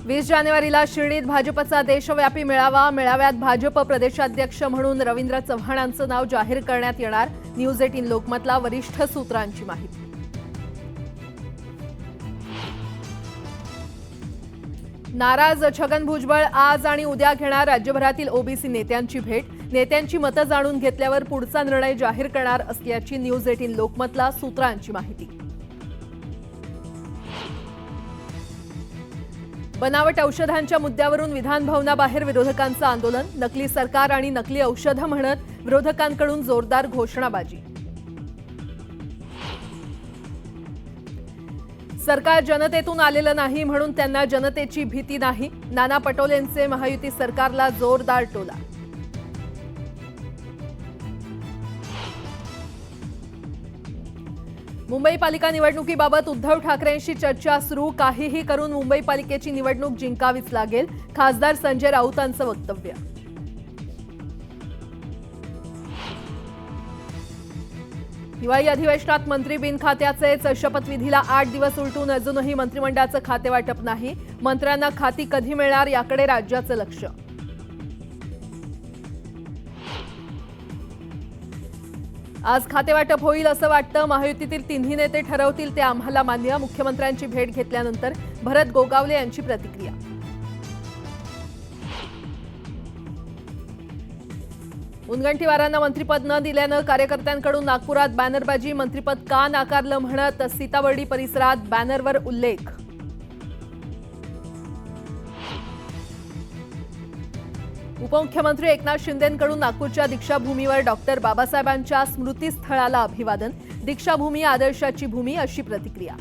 20 जानेवारीला शिर्डीत भाजपचा देशव्यापी मेळावा। मेळाव्यात भाजप प्रदेशाध्यक्ष म्हणून रवींद्र चव्हाणांचं नाव जाहीर करण्यात येणार। न्यूज 18 लोकमतला वरिष्ठ सूत्रांची माहिती। नाराज छगन भुजबळ आज आणि उद्या घेणार राज्यभरातील ओबीसी नेत्यांची भेट। नेत्यांची मतं जाणून घेतल्यावर पुढचा निर्णय जाहीर करणार असल्याची न्यूज 18 लोकमतला सूत्रांची माहिती। बनावट औषधांच्या मुद्द्यावरून विधान भवनाबाहेर विरोधकांचं आंदोलन। नकली सरकार आणि नकली औषधं म्हणत विरोधकांकडून जोरदार घोषणाबाजी। सरकार जनतेतून आलेलं नाही म्हणून त्यांना जनतेची भीती नाही। नाना पटोलेंचे महायुती सरकारला जोरदार टोला। मुंबई पालिका निवडणुकीबाबत उद्धव ठाकरेंशी चर्चा सुरू। काहीही करून मुंबई पालिकेची निवडणूक जिंकावीच लागेल, खासदार संजय राऊतांचं वक्तव्य। हिवाळी अधिवेशनात मंत्री बिनखात्याचेच। शपथविधीला 8 दिवस उलटून अजूनही मंत्रिमंडळाचं खातेवाटप नाही। मंत्र्यांना खाती कधी मिळणार याकडे राज्याचं लक्ष। आज खातेवाटप होईल असं वाटतं। महायुतीतील तिन्ही नेते ठरवतील ते आम्हाला मान्य। मुख्यमंत्र्यांची भेट घेतल्यानंतर भरत गोगावले यांची प्रतिक्रिया। मुनगंटीवारांना मंत्रिपद न दिल्यानं कार्यकर्त्यांकडून नागपुरात बॅनरबाजी। मंत्रिपद का नाकारलं म्हणत सीताबर्डी परिसरात बॅनरवर उल्लेख। उपमुख्यमंत्री एकनाथ शिंदेंकडून नागपूरच्या दीक्षाभूमीवर डॉक्टर बाबासाहेबांच्या स्मृतीस्थळाला अभिवादन। दीक्षाभूमी आदर्शाची भूमी अशी प्रतिक्रिया।